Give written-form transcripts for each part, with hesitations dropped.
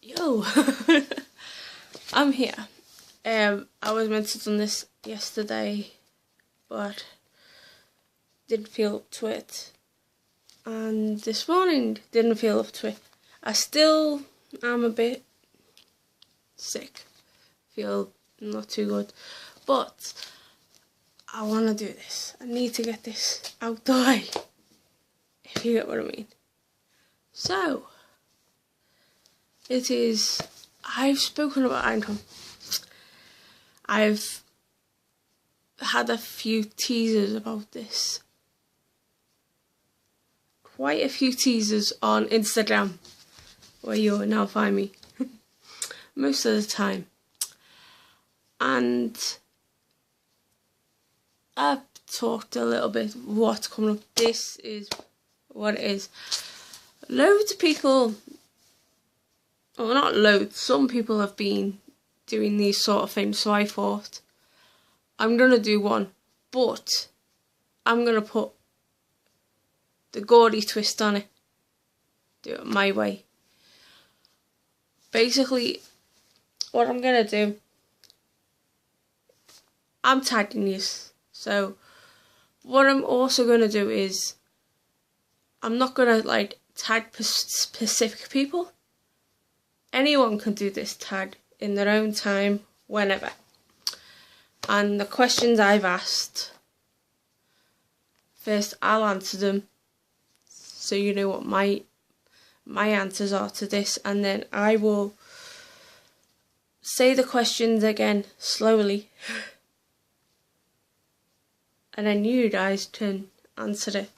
Yo, I'm here. I was meant to have done this yesterday, but didn't feel up to it. And this morning, didn't feel up to it. I still am a bit sick. Feel not too good. But I want to do this. I need to get this out the way. If you get what I mean. So, it is... I've spoken about Eindhoven. I've had a few teasers about this. Quite a few teasers on Instagram, where you'll now find me most of the time. And I've talked a little bit what's coming up. This is what it is. Loads of people, well, not loads, some people have been doing these sort of things, so I thought I'm going to do one, but I'm going to put the Gordy twist on it. Do it my way. Basically, what I'm going to do, I'm tagging you. So, what I'm also going to do is, I'm not going to tag specific people. Anyone can do this tag in their own time, whenever. And the questions I've asked, first I'll answer them, so you know what my answers are to this, and then I will say the questions again slowly, and then you guys can answer it.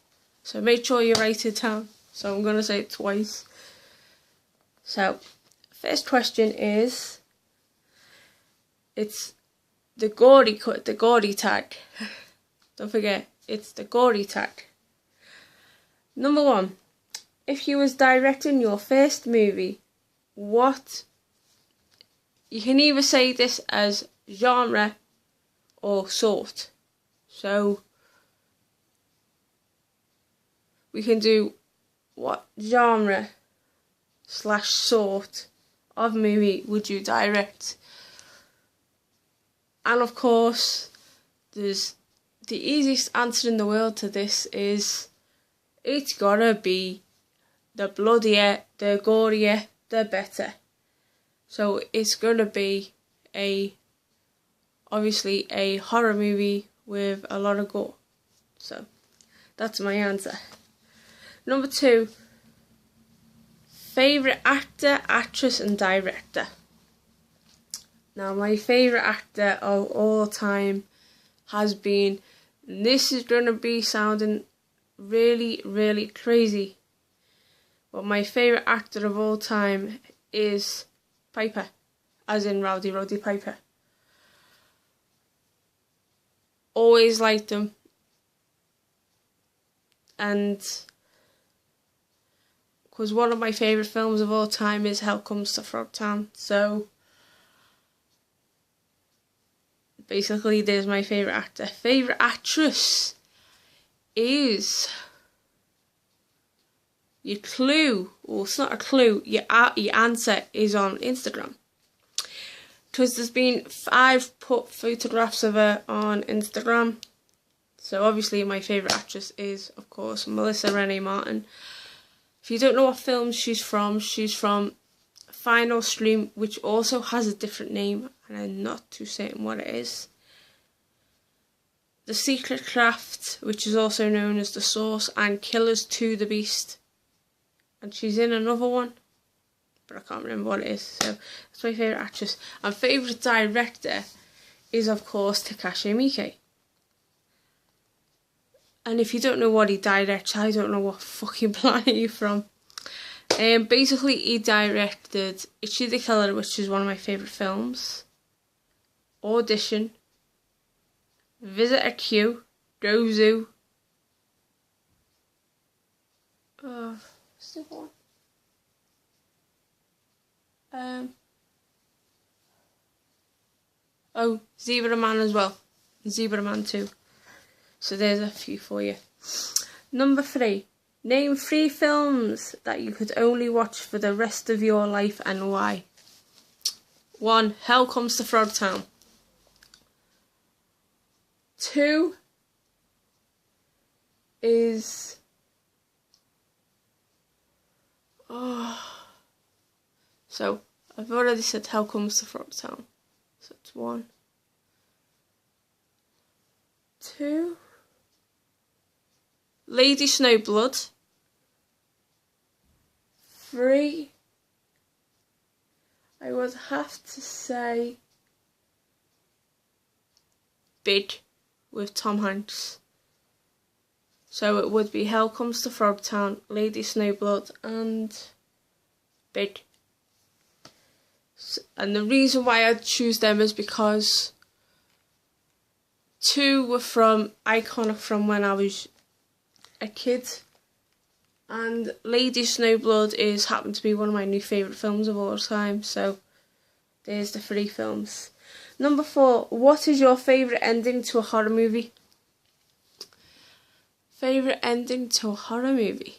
So make sure you write it down. So I'm going to say it twice. So, first question is, it's the Gordy tag. Don't forget, it's the Gordy tag. Number 1, if you was directing your first movie, what, you can either say this as genre or sort. So, we can do what genre / sort of movie would you direct? And of course, there's the easiest answer in the world to this is, it's gotta be the bloodier, the gorier, the better. So it's gonna be obviously a horror movie with a lot of gore. So that's my answer. Number 2, favourite actor, actress and director. Now, my favourite actor of all time has been, and this is going to be sounding really, really crazy, but my favourite actor of all time is Piper, as in Roddy Piper. Always liked him. And because one of my favourite films of all time is Hell Comes to Frogtown. So, basically, there's my favourite actor. Favourite actress is your clue. Well, it's not a clue. Your answer is on Instagram. Because I've put photographs of her on Instagram. So, obviously, my favourite actress is, of course, Melissa Renee Martin. If you don't know what film she's from Final Stream, which also has a different name, and I'm not too certain what it is. The Secret Craft, which is also known as The Source, and Killers 2: The Beast. And she's in another one, but I can't remember what it is. So that's my favourite actress. And favourite director is, of course, Takashi Miike. And if you don't know what he directs, I don't know what fucking planet you're from. Basically, he directed Ichi the Killer, which is one of my favourite films. Audition. Visitor Q. Gozu. What's the other one? Zebra Man as well. Zebra Man 2. So there's a few for you. Number 3. Name 3 films that you could only watch for the rest of your life and why. 1. Hell Comes to Frogtown. 2 is... So, I've already said Hell Comes to Frogtown. So it's 1. 2. Lady Snowblood. 3. I would have to say Bid with Tom Hanks. So it would be Hell Comes to Frogtown, Lady Snowblood and Bid. And the reason why I'd choose them is because 2 were iconic from when I was a kid, and Lady Snowblood happened to be one of my new favourite films of all time, so there's the 3 films. Number 4, what is your favourite ending to a horror movie? Favourite ending to a horror movie?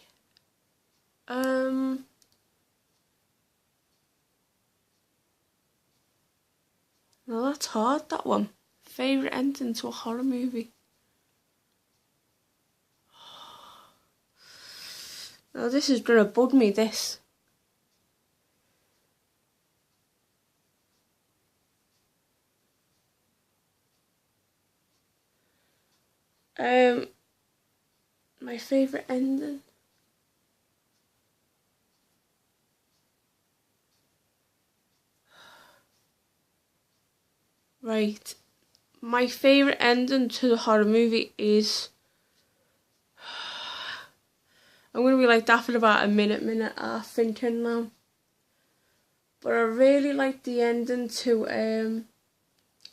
No, that's hard, that one. Favourite ending to a horror movie? Now this is gonna bug me, this. My favourite ending? Right. My favourite ending to the horror movie is... I'm going to be like that for about a minute half thinking now. But I really like the ending to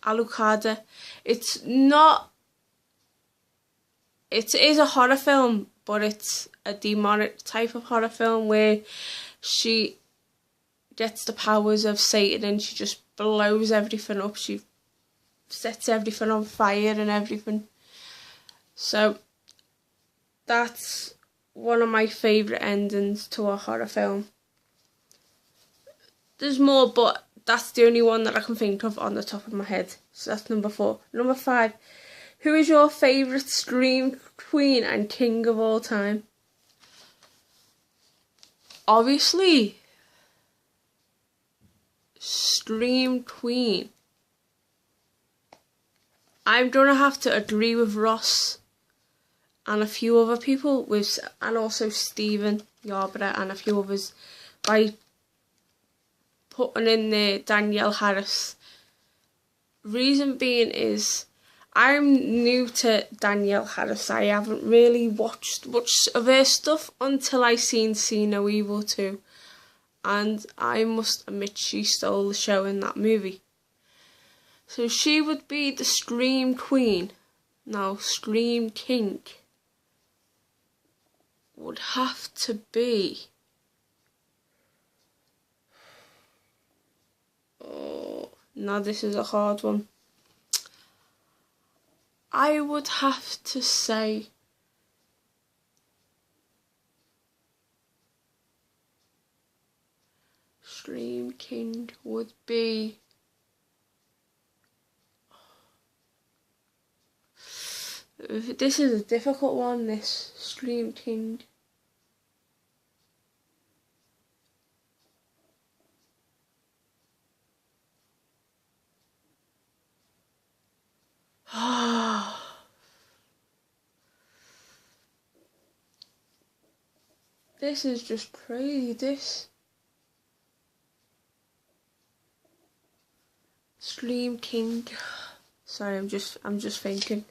Alucard. It's not... It is a horror film, but it's a demonic type of horror film where she gets the powers of Satan and she just blows everything up. She sets everything on fire and everything. So that's one of my favourite endings to a horror film. There's more, but that's the only one that I can think of on the top of my head. So that's number 4. Number 5. Who is your favourite Scream Queen and King of all time? Obviously, Scream Queen. I'm going to have to agree with Ross and a few other people, and also Stephen Yarborough and a few others, by putting in there Danielle Harris. Reason being is, I'm new to Danielle Harris. I haven't really watched much of her stuff until I seen See No Evil 2. And I must admit she stole the show in that movie. So she would be the Scream Queen. Now, Scream King would have to be... Oh, now this is a hard one. I would have to say Scream King would be... This is a difficult one, this Scream King. This is just crazy, this. Scream King. Sorry, I'm just thinking.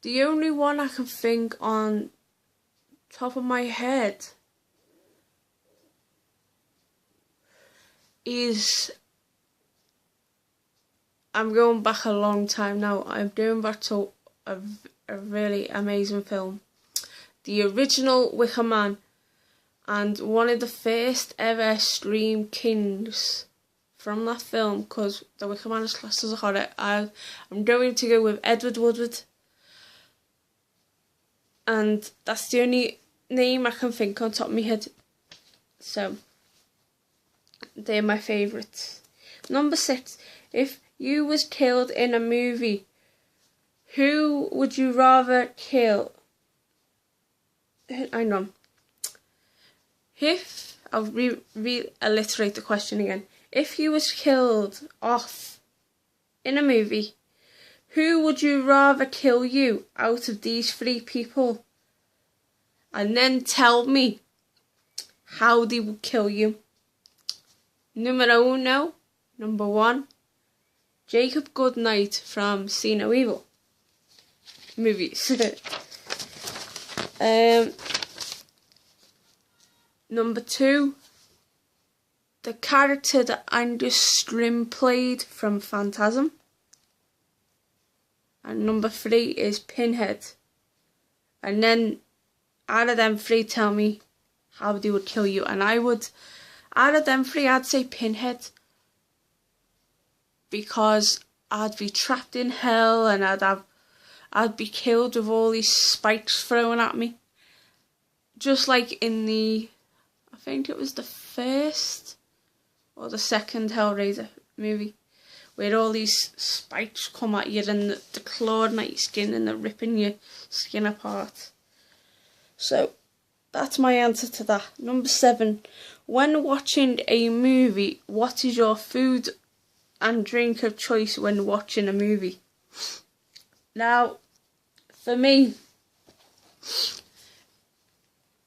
The only one I can think on top of my head is... I'm going back a long time now. I'm going back to a really amazing film. The original Wicker Man. And one of the first ever Scream Kings from that film, because the Wicker Man is classed as a horror. I'm going to go with Edward Woodward. And that's the only name I can think on top of my head. So, they're my favourites. Number 6. If you was killed in a movie, who would you rather kill? Hang on. I'll reiterate the question again. If you was killed off in a movie, who would you rather kill you out of these 3 people? And then tell me how they would kill you. Numero uno, number 1, Jacob Goodnight from See No Evil movies. Number 2, the character that Angus Scrimm played from Phantasm. And number 3 is Pinhead. And then out of them 3, tell me how they would kill you. And out of them 3, I'd say Pinhead. Because I'd be trapped in hell and I'd be killed with all these spikes thrown at me. Just like in I think it was the first or the second Hellraiser movie, where all these spikes come at you and they're clawing at your skin and they're ripping your skin apart. So, that's my answer to that. Number 7, when watching a movie, what is your food and drink of choice when watching a movie? Now, for me,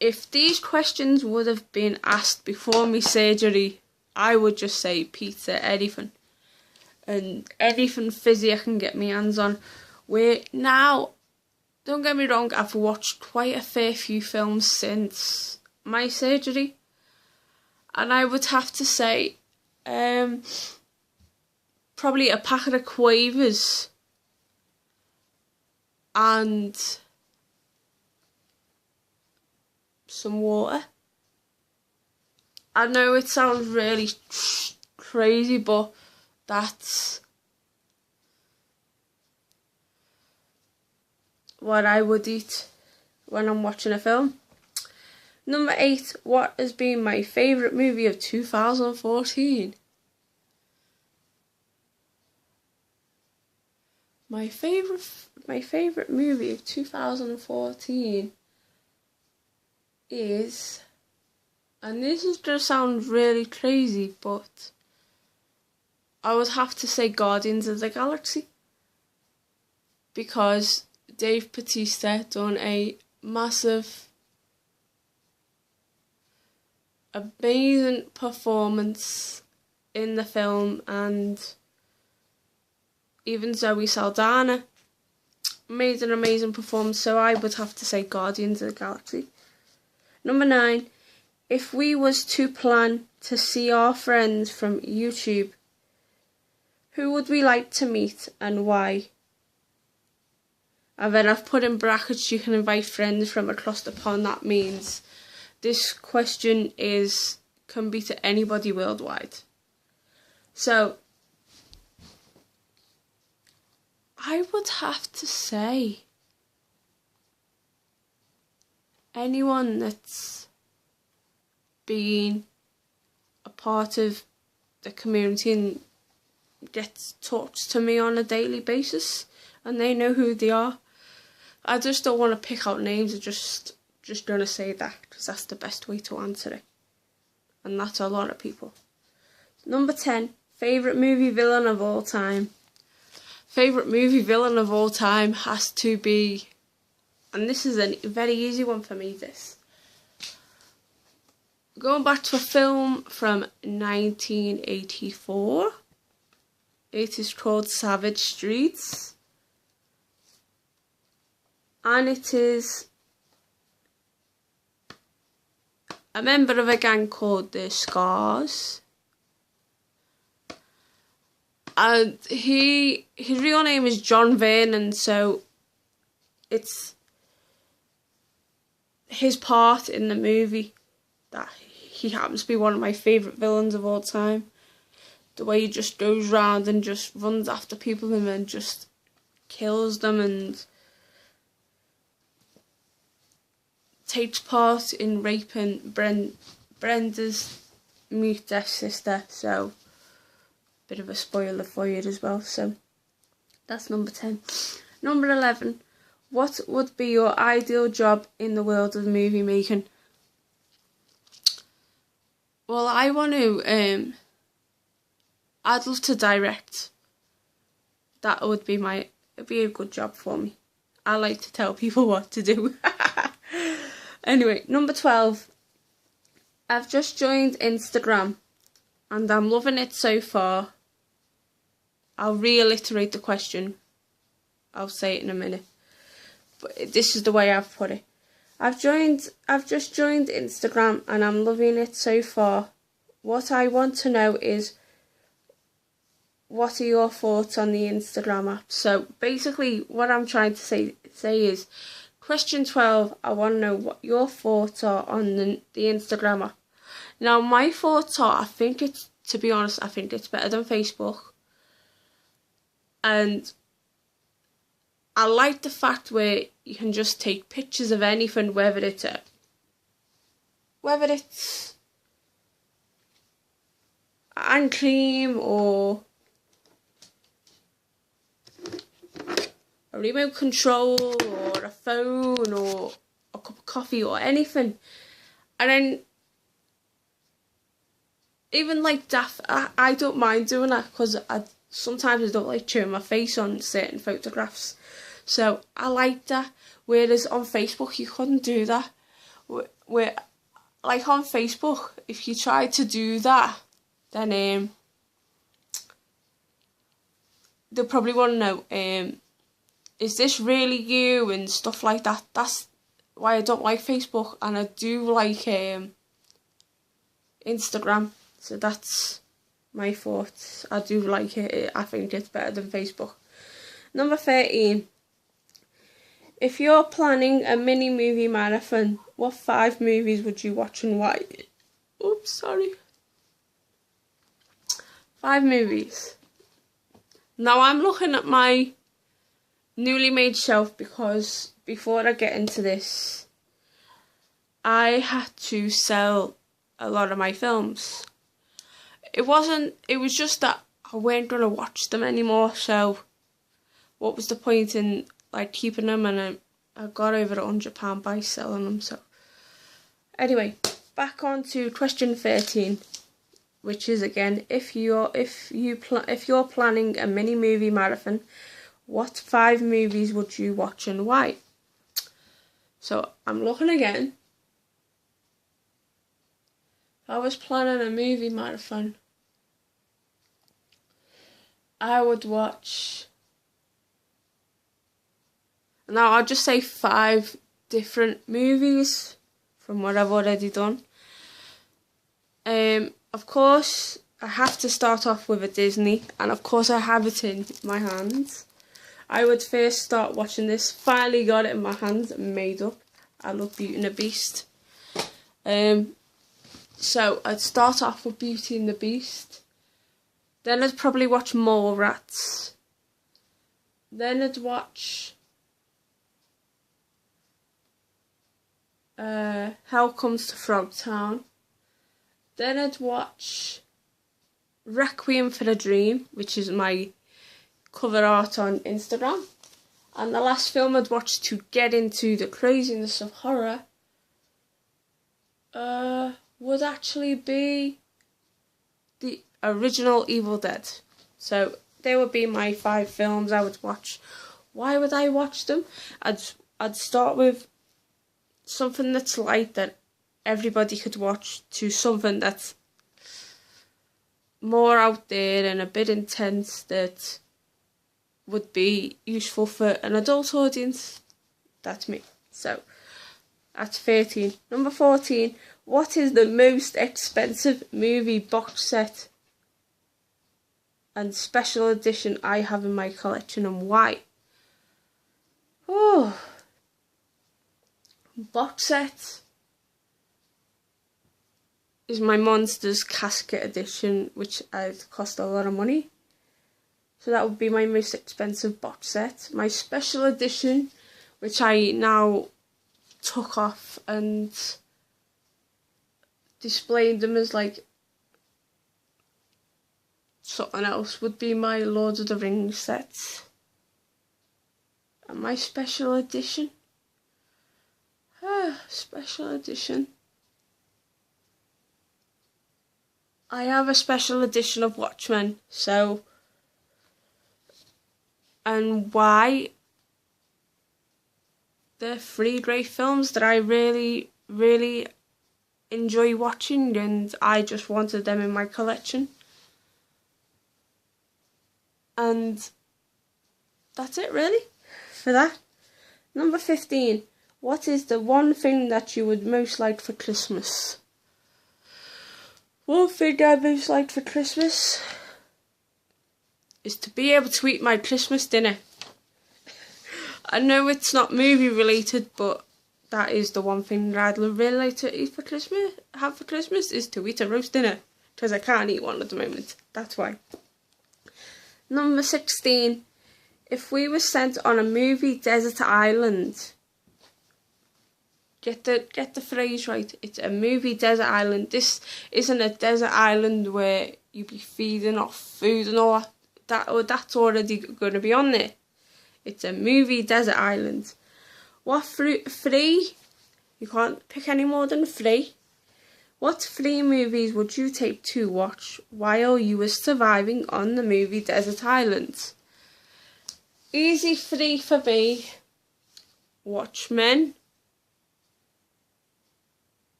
if these questions would have been asked before my surgery, I would just say pizza, anything. And anything fizzy I can get my hands on. Where now, don't get me wrong, I've watched quite a fair few films since my surgery. And I would have to say, probably a packet of Quavers and some water. I know it sounds really crazy, but that's what I would eat when I'm watching a film. Number 8, what has been my favourite movie of 2014? My favourite movie of 2014 is, and this is going to sound really crazy, but I would have to say Guardians of the Galaxy, because Dave Bautista done a massive, amazing performance in the film, and even Zoe Saldana made an amazing performance, so I would have to say Guardians of the Galaxy. Number 9, if we was to plan to see our friends from YouTube, who would we like to meet and why? And then I've put in brackets, you can invite friends from across the pond. That means this question can be to anybody worldwide. So, I would have to say anyone that's been a part of the community and gets talked to me on a daily basis and they know who they are. I just don't want to pick out names. I'm just going to say that because that's the best way to answer it. And that's a lot of people. Number 10, favourite movie villain of all time. Favourite movie villain of all time has to be, and this is a very easy one for me, this. Going back to a film from 1984. It is called Savage Streets. And it is a member of a gang called the Scars. And his real name is John Vernon, so it's his part in the movie that he happens to be one of my favourite villains of all time. The way he just goes round and just runs after people and then just kills them and takes part in raping Brenda's deaf sister, so bit of a spoiler for you as well. So that's number 10. Number 11. What would be your ideal job in the world of movie making? Well, I want to, I'd love to direct. That would be it'd be a good job for me. I like to tell people what to do. Anyway, number 12. I've just joined Instagram and I'm loving it so far. I'll reiterate the question. I'll say it in a minute. But this is the way I've put it. I've just joined Instagram and I'm loving it so far. What I want to know is, what are your thoughts on the Instagram app? So basically what I'm trying to say is, question 12, I want to know what your thoughts are on the Instagram app. Now my thoughts are, to be honest, I think it's better than Facebook. And I like the fact where you can just take pictures of anything, whether it's hand cream or a remote control or a phone or a cup of coffee or anything. And then even like that, I don't mind doing that because sometimes I don't like showing my face on certain photographs. So I like that. Whereas on Facebook you couldn't do that. Where like on Facebook, if you try to do that, then they'll probably want to know, is this really you and stuff like that. That's why I don't like Facebook, and I do like Instagram. So that's my thoughts. I do like it. I think it's better than Facebook. Number 13. If you're planning a mini movie marathon, what 5 movies would you watch and why? Oops, sorry. 5 movies. Now I'm looking at my newly made shelf because before I get into this, I had to sell a lot of my films. It was just that I weren't going to watch them anymore, so what was the point in like keeping them, and I got over £100 by selling them. So anyway, back on to question 13, which is again, if you're planning a mini movie marathon, what 5 movies would you watch and why? So I'm looking again. If I was planning a movie marathon, I would watch. Now I'll just say 5 different movies from what I've already done. Of course, I have to start off with a Disney, and of course I have it in my hands. I would first start watching this. Finally got it in my hands and made up. I love Beauty and the Beast. So I'd start off with Beauty and the Beast. Then I'd probably watch Mallrats. Then I'd watch Hell Comes to Frogtown. Then I'd watch Requiem for a Dream, which is my cover art on Instagram. And the last film I'd watch to get into the craziness of horror would actually be the original Evil Dead. So they would be my 5 films I would watch. Why would I watch them? I'd start with something that's light that everybody could watch, to something that's more out there and a bit intense that would be useful for an adult audience. That's me. So that's 13. Number 14. What is the most expensive movie box set and special edition I have in my collection, and why? Oh, box set is my Monsters Casket edition, which cost a lot of money. So that would be my most expensive box set. My special edition, which I now took off and displayed them as like something else would be my Lord of the Rings sets. And my special edition. Special edition. I have a special edition of Watchmen, so, and why? They're 3 great films that I really, really enjoy watching, and I just wanted them in my collection. And that's it really for that. Number 15. What is the one thing that you would most like for Christmas? One thing I most like for Christmas is to be able to eat my Christmas dinner. I know it's not movie related, but that is the one thing that I'd really like to eat for Christmas, have for Christmas, is to eat a roast dinner. Because I can't eat one at the moment, that's why. Number 16. If we were sent on a movie desert island, get the phrase right, it's a movie desert island. This isn't a desert island where you be feeding off food and all that's already going to be on there. It's a movie desert island. What 3? You can't pick any more than 3. What 3 movies would you take to watch while you were surviving on the movie desert island? Easy 3 for me. Watchmen.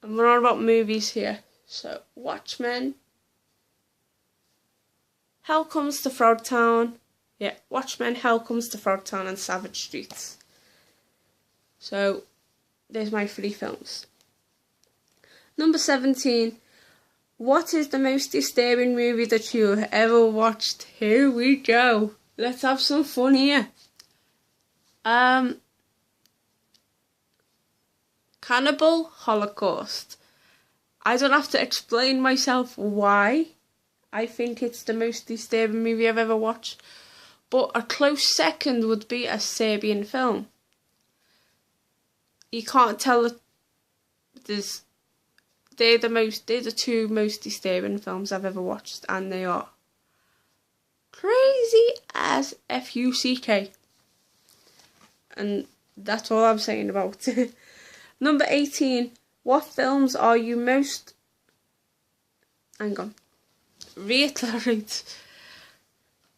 And we're on about movies here. So, Watchmen. Hell Comes to Frogtown. Yeah, Watchmen, Hell Comes to Frogtown, and Savage Streets. So, there's my 3 films. Number 17. What is the most disturbing movie that you have ever watched? Here we go. Let's have some fun here. Cannibal Holocaust. I don't have to explain myself why I think it's the most disturbing movie I've ever watched, but a close second would be a Serbian film. You can't tell that they're the 2 most disturbing films I've ever watched, and they are crazy as FUCK. And that's all I'm saying about it. Number 18. What films are you most... Reiterate.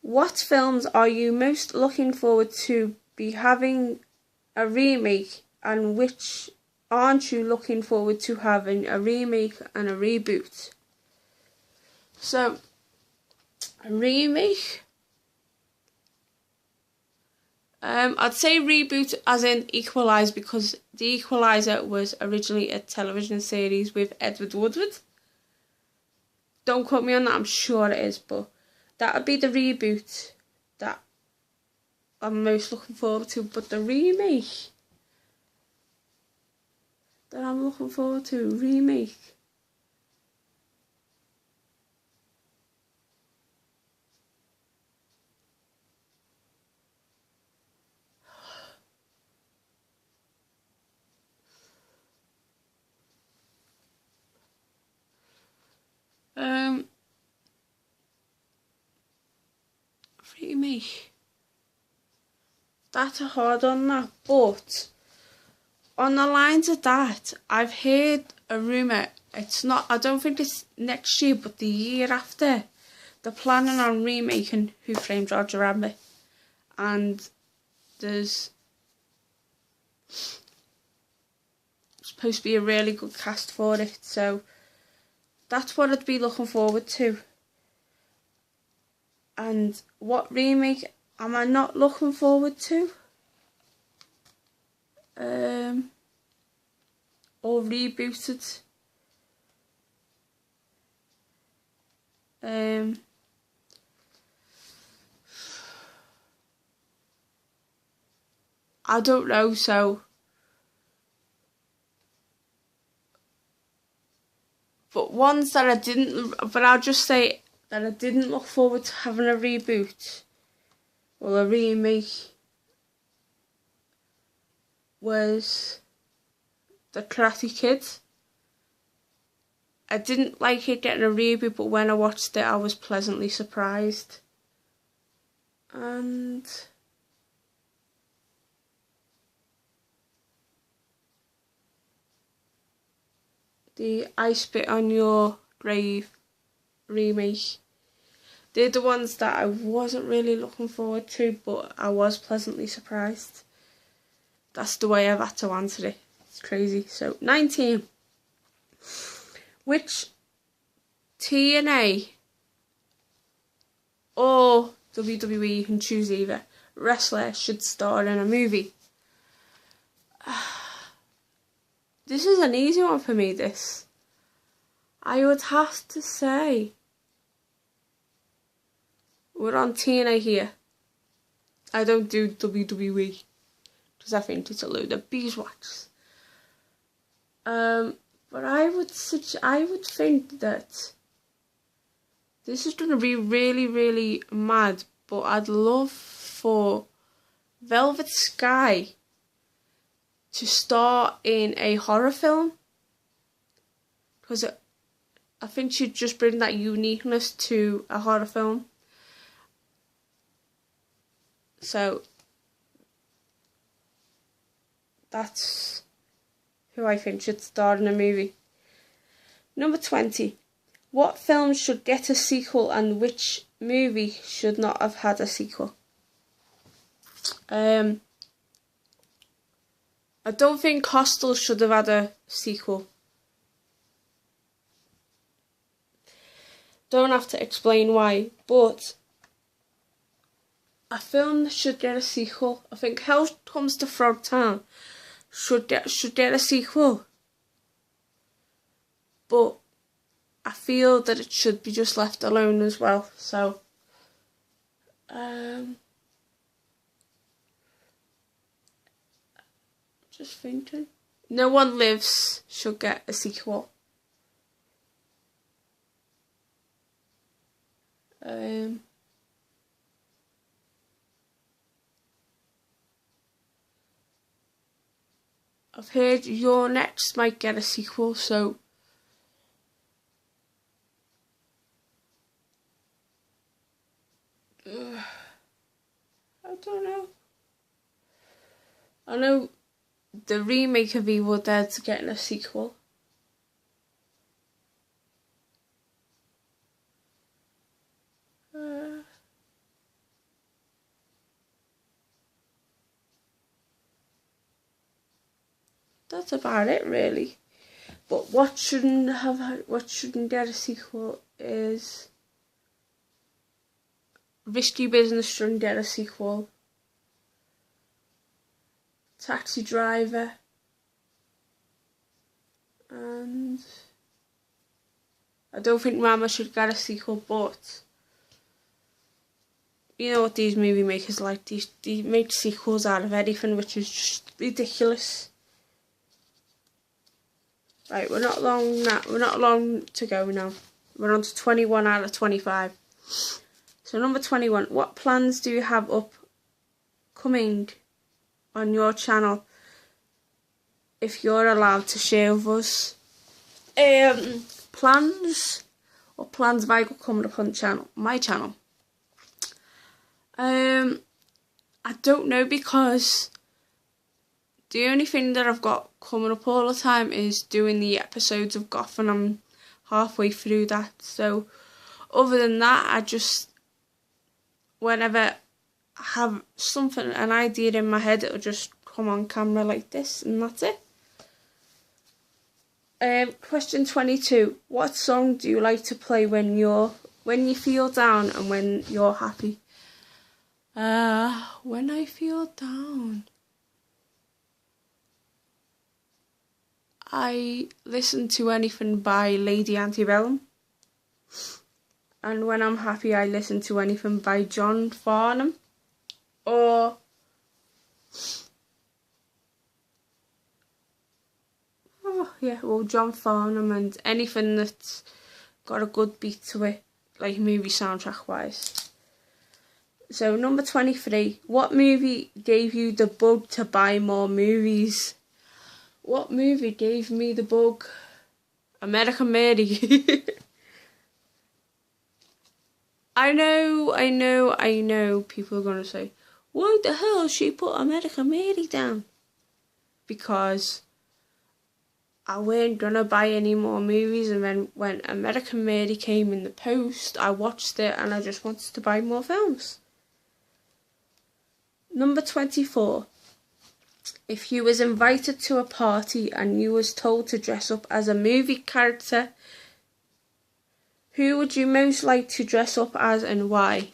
What films are you most looking forward to be having a remake, and which aren't you looking forward to having a remake and a reboot? So, a remake... I'd say reboot as in Equalize, because The Equalizer was originally a television series with Edward Woodward. Don't quote me on that, I'm sure it is, but that would be the reboot that I'm most looking forward to. But the remake that I'm looking forward to, remake. That's a hard on that, but on the lines of that, I've heard a rumour. It's not. I don't think it's next year, but the year after. They're planning on remaking Who Framed Roger Rabbit, and there's supposed to be a really good cast for it. So that's what I'd be looking forward to. And what remake am I not looking forward to? Or rebooted? I don't know, so... But ones that I didn't... But I'll just say that I didn't look forward to having a reboot or a remake. was The Karate Kid. I didn't like it getting a reboot, but when I watched it I was pleasantly surprised. And the I Spit on Your Grave remake. They're the ones that I wasn't really looking forward to, but I was pleasantly surprised. That's the way I've had to answer it. It's crazy. So, 19. Which TNA or WWE, you can choose either, wrestler should star in a movie? This is an easy one for me, this. I would have to say, we're on TNA here. I don't do WWE because I think it's a load of beeswax. But I would think that this is going to be really, really mad, but I'd love for Velvet Sky to star in a horror film, because I think she'd just bring that uniqueness to a horror film. So that's who I think should star in a movie. Number 20. What film should get a sequel and which movie should not have had a sequel? I don't think Hostel should have had a sequel. Don't have to explain why, but a film that should get a sequel. I think Hell Comes to Frogtown should get a sequel, but I feel that it should be just left alone as well. So, just thinking. No One Lives should get a sequel. I've heard You're Next might get a sequel, so I don't know. I know the remake of Evil Dead's getting a sequel. That's about it, really. But what shouldn't get a sequel is Risky Business shouldn't get a sequel. Taxi Driver. And I don't think Mama should get a sequel, but you know what these movie makers like. They make sequels out of anything, which is just ridiculous. Right, we're not long to go now. We're on to 21 out of 25. So number 21, what plans do you have upcoming on your channel, if you're allowed to share with us? Plans have I got coming up on my channel? I don't know, because the only thing that I've got coming up all the time is doing the episodes of Goth, and I'm halfway through that. So other than that, I just, whenever I have an idea in my head, it'll just come on camera like this, and that's it. Question 22. What song do you like to play when you feel down and when you're happy? When I feel down, I listen to anything by Lady Antebellum. And when I'm happy, I listen to anything by John Farnham. Or John Farnham, and anything that's got a good beat to it, like movie soundtrack wise. So number 23, what movie gave you the bug to buy more movies? What movie gave me the bug? American Mary. I know people are going to say, why the hell she put American Mary down? Because I weren't going to buy any more movies, and then when American Mary came in the post, I watched it and I just wanted to buy more films. Number 24. If you was invited to a party and you was told to dress up as a movie character, who would you most like to dress up as and why?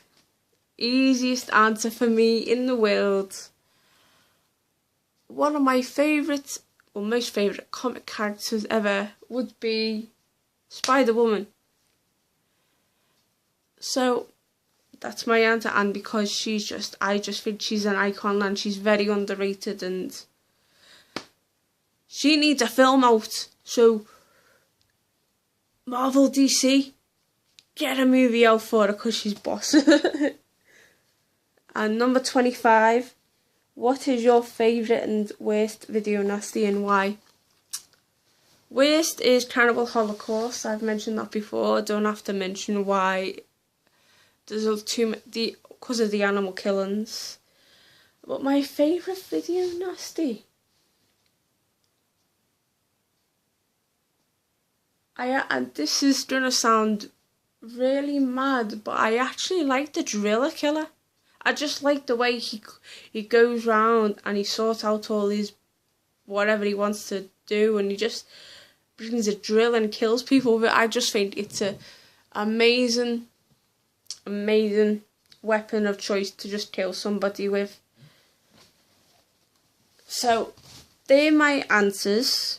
Easiest answer for me in the world. One of my favourite, or most favourite comic characters ever would be Spider-Woman. So that's my answer, and because I just think she's an icon and she's very underrated, and she needs a film out. So Marvel, DC, get a movie out for her because she's boss. And number 25, what is your favourite and worst video nasty and why? Worst is Cannibal Holocaust. I've mentioned that before. I don't have to mention why. There's because of the animal killings. But my favourite video nasty, and this is gonna sound really mad, but I actually like the Driller Killer. I just like the way he goes round and he sorts out all his whatever he wants to do, and he just brings a drill and kills people with it. I just think it's a amazing weapon of choice to just kill somebody with. So they're my answers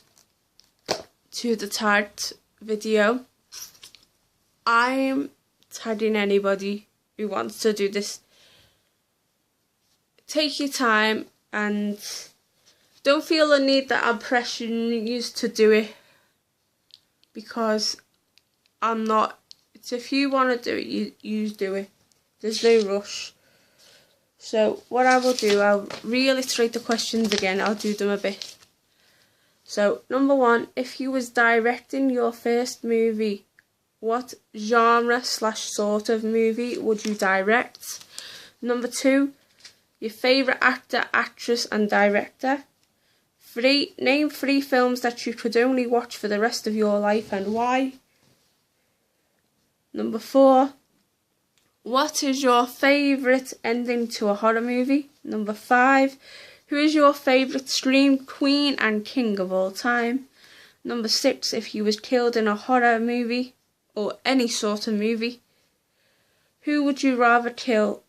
to the tagged video. I'm tagging anybody who wants to do this. Take your time and don't feel the need that I'm pressuring you to do it, because I'm not. It's if you want to do it, you do it. There's no rush. So what I will do, I'll reiterate the questions again. I'll do them a bit. So number 1, if you was directing your first movie, what genre / sort of movie would you direct? Number 2, your favourite actor, actress and director. 3, name 3 films that you could only watch for the rest of your life and why. Number 4, what is your favourite ending to a horror movie? Number 5, who is your favourite scream queen and king of all time? Number 6, if you was killed in a horror movie or any sort of movie, who would you rather kill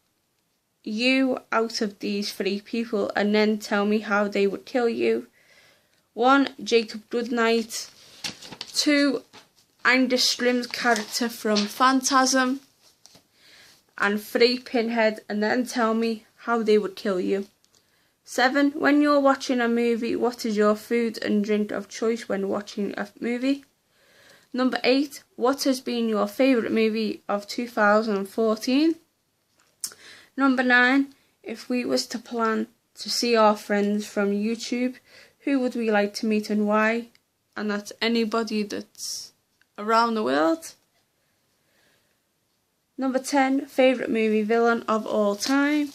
you out of these 3 people, and then tell me how they would kill you? 1, Jacob Goodnight. 2, Angus Scrimm's character from Phantasm. And 3, Pinhead, and then tell me how they would kill you. 7, when you're watching a movie, what is your food and drink of choice when watching a movie? Number 8, what has been your favourite movie of 2014? Number 9, if we was to plan to see our friends from YouTube, who would we like to meet and why? And that's anybody that's around the world. Number 10, favourite movie villain of all time.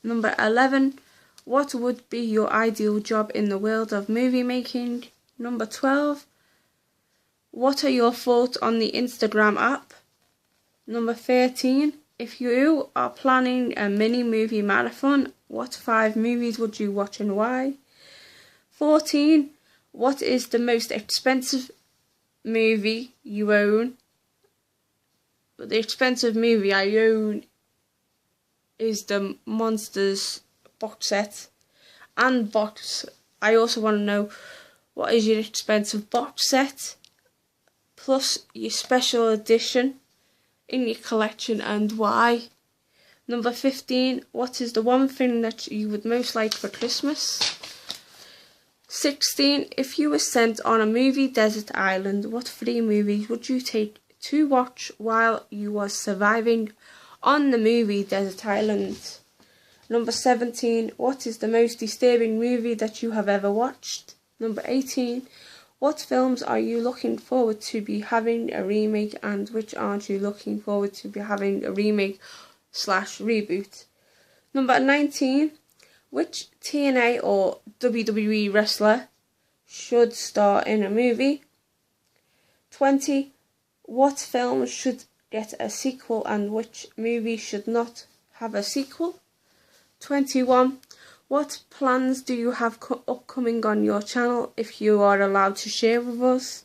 Number 11, what would be your ideal job in the world of movie making? Number 12, what are your thoughts on the Instagram app? Number 13, if you are planning a mini movie marathon, what 5 movies would you watch and why? 14, what is the most expensive movie you own? The expensive movie I own is the Monsters box set and box. I also want to know what is your expensive box set plus your special edition in your collection and why. Number 15, what is the one thing that you would most like for Christmas? 16, if you were sent on a movie desert island, what 3 movies would you take to watch while you was surviving on the movie Desert Island. Number 17, what is the most disturbing movie that you have ever watched? Number 18, what films are you looking forward to be having a remake and which aren't you looking forward to be having a remake / reboot? Number 19, which TNA or WWE wrestler should star in a movie? 20, what film should get a sequel and which movie should not have a sequel? 21, what plans do you have upcoming on your channel if you are allowed to share with us?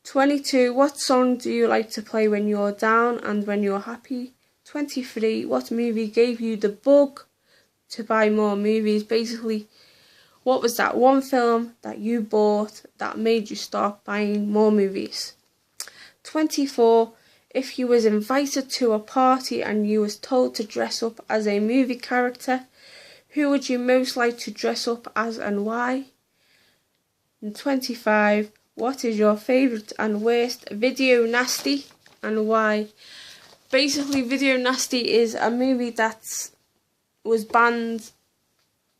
22, what song do you like to play when you're down and when you're happy? 23, what movie gave you the bug to buy more movies? Basically, what was that one film that you bought that made you start buying more movies? 24, if you was invited to a party and you was told to dress up as a movie character, who would you most like to dress up as and why? And 25, what is your favourite and worst Video Nasty and why? Basically, Video Nasty is a movie that was banned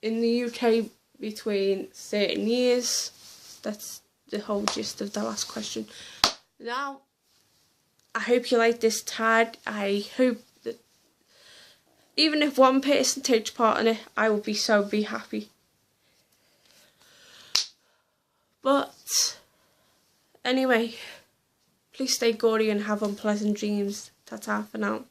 in the UK between certain years. That's the whole gist of the last question. Now, I hope you like this tag. I hope that even if one person takes part in it, I will be happy. But anyway, please stay gory and have unpleasant dreams. Ta-ta for now.